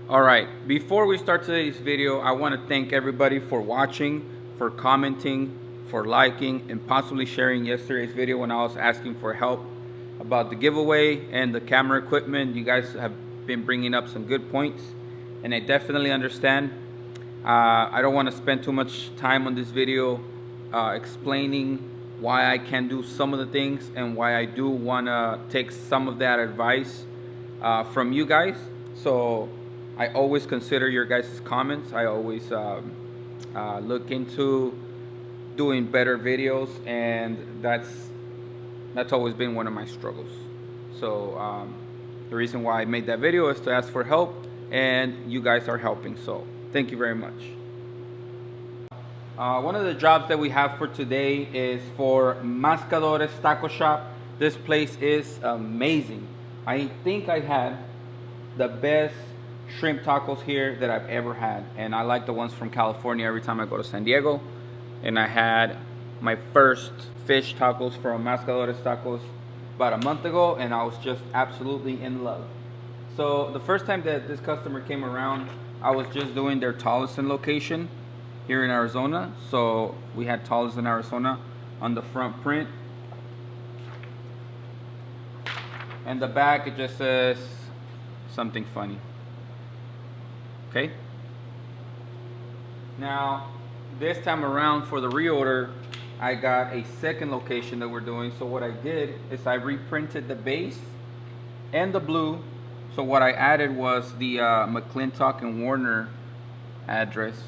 All right, before we start today's video, I want to thank everybody for watching, for commenting, for liking, and possibly sharing yesterday's video when I was asking for help about the giveaway and the camera equipment. You guys have been bringing up some good points, and I definitely understand. I don't want to spend too much time on this video explaining why I can do some of the things and why I do want to take some of that advice from you guys. So I always consider your guys' comments. I always look into doing better videos, and that's always been one of my struggles. So the reason why I made that video is to ask for help, and you guys are helping. So thank you very much. One of the jobs that we have for today is for Mascaras Taco Shop. This place is amazing. I think I had the best shrimp tacos here that I've ever had, and I like the ones from California every time I go to San Diego. And I had my first fish tacos from Mascaras Tacos about a month ago, and I was just absolutely in love. So the first time that this customer came around, I was just doing their Tolleson location here in Arizona. So we had Tolleson, Arizona on the front print, and the back it just says something funny. Okay. Now, this time around for the reorder, I got a second location that we're doing. So what I did is I reprinted the base and the blue. So what I added was the McClintock and Warner address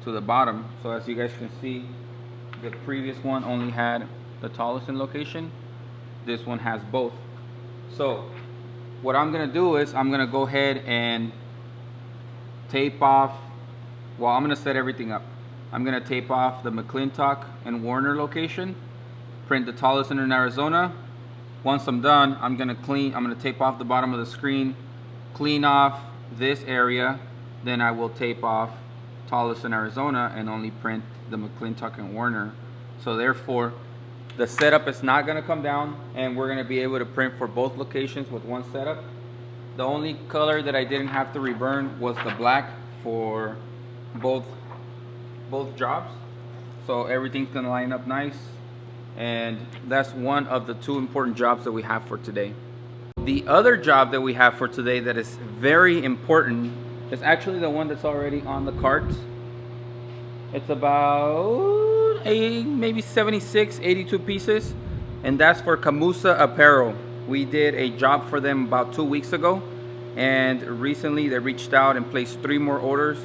to the bottom. So as you guys can see, the previous one only had the Tolleson location. This one has both. So what I'm gonna do is I'm gonna go ahead and tape off. Well, I'm gonna set everything up. I'm gonna tape off the McClintock and Warner location, print the Tolleson in Arizona. Once I'm done, I'm gonna tape off the bottom of the screen, clean off this area, then I will tape off Tolleson, Arizona, and only print the McClintock and Warner. So therefore, the setup is not gonna come down, and we're gonna be able to print for both locations with one setup. The only color that I didn't have to reburn was the black for both jobs. So everything's gonna line up nice, and that's one of the two important jobs that we have for today. The other job that we have for today that is very important is actually the one that's already on the cart. It's about maybe 76, 82 pieces, and that's for Camusa Apparel. We did a job for them about 2 weeks ago, and recently they reached out and placed 3 more orders,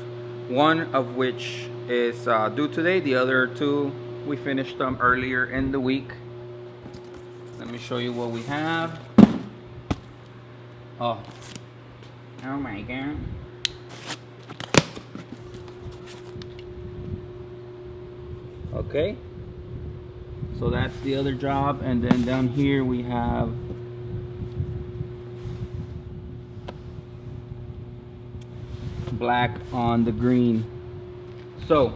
one of which is due today. The other 2 we finished them earlier in the week. Let me show you what we have. Oh my god. Okay, so that's the other job, and then down here we have black on the green. So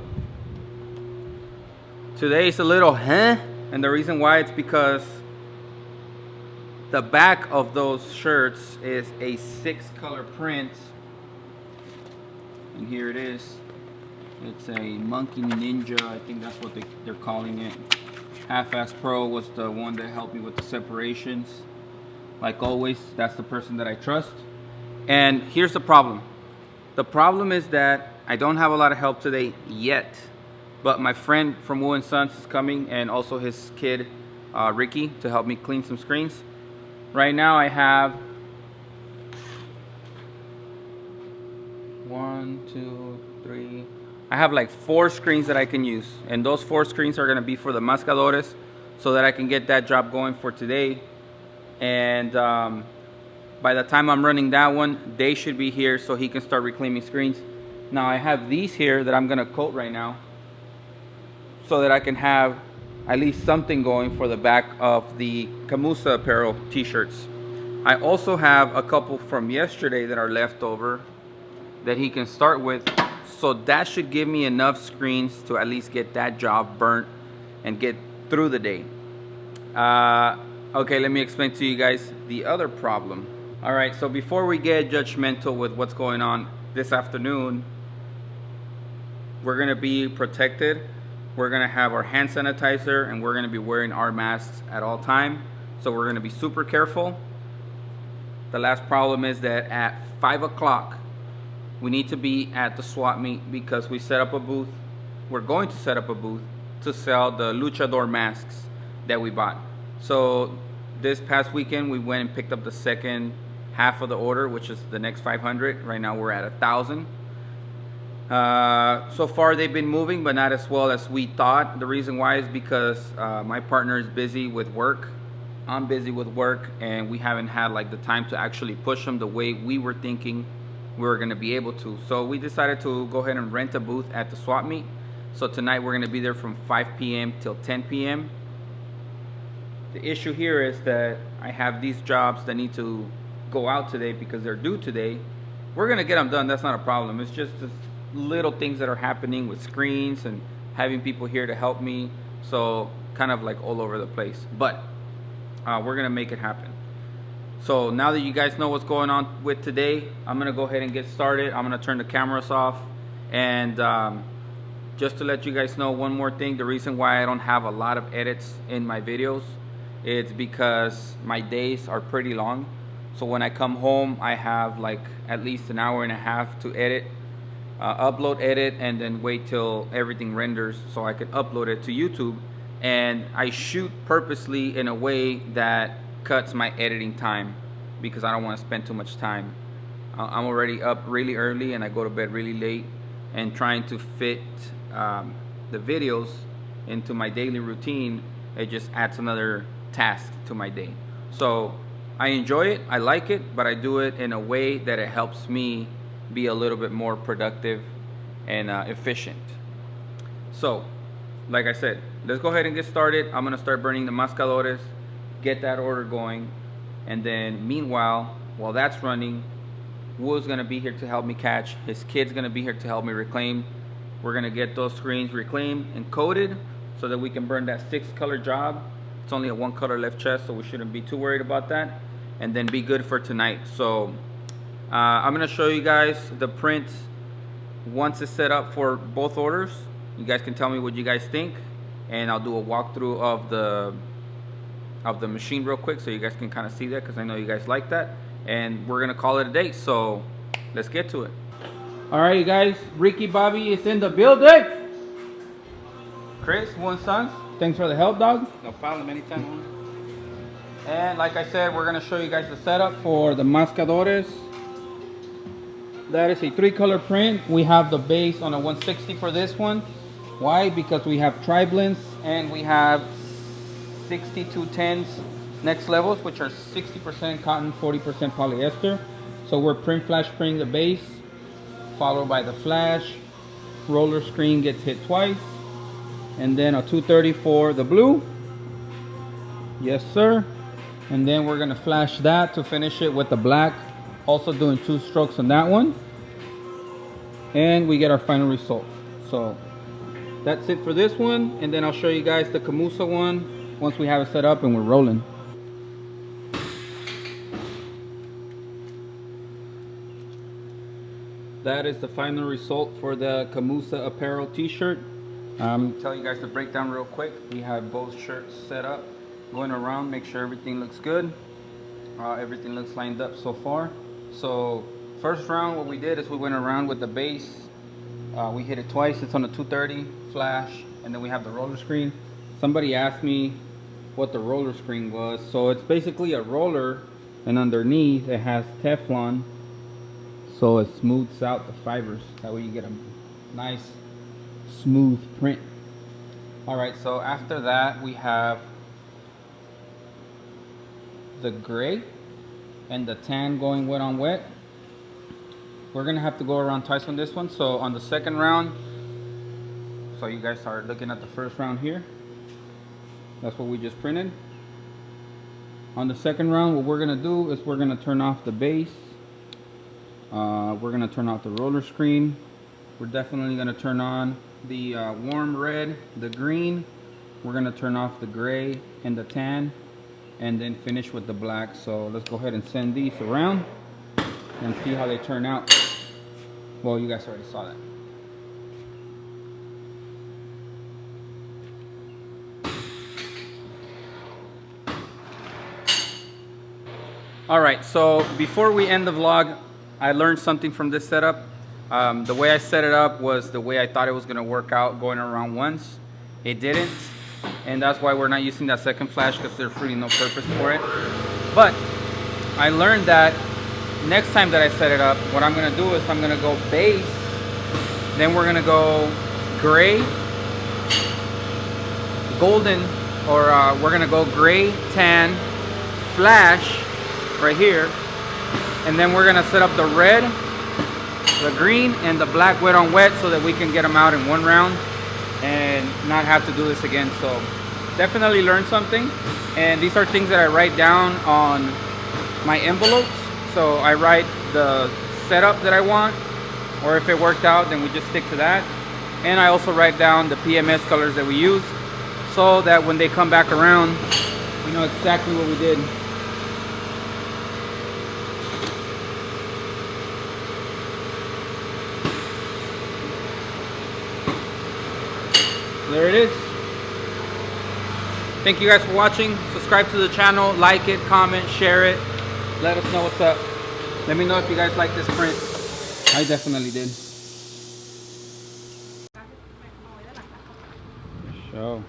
today's a little and the reason why it's because the back of those shirts is a 6-color print, and here it is. It's a Monkey Ninja, I think that's what they're calling it. Half-Ass Pro was the one that helped me with the separations. Like always, that's the person that I trust. And here's the problem. The problem is that I don't have a lot of help today yet, but my friend from Wu & Sons is coming, and also his kid, Ricky, to help me clean some screens. Right now I have 1, 2, 3. I have like 4 screens that I can use, and those 4 screens are gonna be for the Mascaras, so that I can get that job going for today. And by the time I'm running that one, they should be here so he can start reclaiming screens. Now I have these here that I'm gonna coat right now, so that I can have at least something going for the back of the Camusa Apparel t-shirts. I also have a couple from yesterday that are left over that he can start with. So that should give me enough screens to at least get that job burnt and get through the day. Okay, let me explain to you guys the other problem. All right, so before we get judgmental with what's going on this afternoon, we're gonna be protected. We're gonna have our hand sanitizer and we're gonna be wearing our masks at all time. So we're gonna be super careful. The last problem is that at 5 o'clock, we need to be at the swap meet because we set up a booth. We're going to set up a booth to sell the luchador masks that we bought. So this past weekend, we went and picked up the second half of the order, which is the next 500. Right now we're at 1,000. So far they've been moving, but not as well as we thought. The reason why is because my partner is busy with work. I'm busy with work, and we haven't had like the time to actually push them the way we were thinking we were gonna be able to. So we decided to go ahead and rent a booth at the swap meet. So tonight we're gonna be there from 5 p.m. till 10 p.m. The issue here is that I have these jobs that need to go out today because they're due today. We're gonna get them done, that's not a problem. It's just this little things that are happening with screens and having people here to help me, so kind of like all over the place, but we're gonna make it happen. So now that you guys know what's going on with today, I'm gonna go ahead and get started. I'm gonna turn the cameras off, and just to let you guys know one more thing, the reason why I don't have a lot of edits in my videos, it's because my days are pretty long. So when I come home, I have like at least an hour and a half to edit, upload, edit, and then wait till everything renders so I can upload it to YouTube. And I shoot purposely in a way that cuts my editing time because I don't want to spend too much time. I'm already up really early and I go to bed really late, and trying to fit the videos into my daily routine, it just adds another task to my day. So I enjoy it, I like it, but I do it in a way that it helps me be a little bit more productive and efficient. So like I said, let's go ahead and get started. I'm gonna start burning the mascadores, get that order going, and then meanwhile, while that's running, Wool's gonna be here to help me catch. His kid's gonna be here to help me reclaim. We're gonna get those screens reclaimed and coated so that we can burn that 6-color job. It's only a 1-color left chest, so we shouldn't be too worried about that, and then be good for tonight. So I'm gonna show you guys the print once it's set up for both orders. You guys can tell me what you guys think, and I'll do a walkthrough of the machine real quick so you guys can kind of see that, because I know you guys like that. And we're gonna call it a day, so let's get to it. All right, you guys, Ricky Bobby is in the building. Chris, one Sons, thanks for the help, dog. No problem, anytime. And like I said, we're gonna show you guys the setup for the mascadores. That is a 3-color print. We have the base on a 160 for this one. Why? Because we have tri-blends and we have 6210s next levels, which are 60% cotton, 40% polyester. So we're print flash printing the base, followed by the flash. Roller screen gets hit twice, and then a 230 for the blue. Yes, sir. And then we're gonna flash that to finish it with the black. Also doing 2 strokes on that one, and we get our final result. So that's it for this one, and then I'll show you guys the Camusa one once we have it set up and we're rolling. That is the final result for the Camusa apparel t-shirt. Tell you guys the breakdown real quick. We have both shirts set up, going around, make sure everything looks good. Everything looks lined up so far. So first round, what we did is we went around with the base. We hit it twice. It's on a 230 flash, and then we have the roller screen. Somebody asked me what the roller screen was. So it's basically a roller, and underneath it has Teflon, so it smooths out the fibers. That way you get a nice smooth print. All right, so after that we have the gray and the tan going wet on wet. We're gonna have to go around twice on this one. So on the second round, so you guys are looking at the first round here, that's what we just printed. On the second round, what we're gonna do is we're gonna turn off the base, we're gonna turn off the roller screen, we're definitely gonna turn on the warm red, the green, we're gonna turn off the gray and the tan, and then finish with the black. So let's go ahead and send these around and see how they turn out. Well, you guys already saw that. Alright, so before we end the vlog, I learned something from this setup. The way I set it up was the way I thought it was going to work out going around once. It didn't, and that's why we're not using that second flash, because there's really no purpose for it. But I learned that next time that I set it up, what I'm going to do is I'm going to go base, then we're going to go gray, golden, or we're going to go gray, tan, flash, right here, and then we're gonna set up the red, the green, and the black wet on wet so that we can get them out in one round and not have to do this again. So definitely learned something, and these are things that I write down on my envelopes. So I write the setup that I want, or if it worked out, then we just stick to that. And I also write down the PMS colors that we use, so that when they come back around, we know exactly what we did. There it is. Thank you guys for watching. Subscribe to the channel, like it, comment, share it. Let us know what's up. Let me know if you guys like this print. I definitely did. For sure.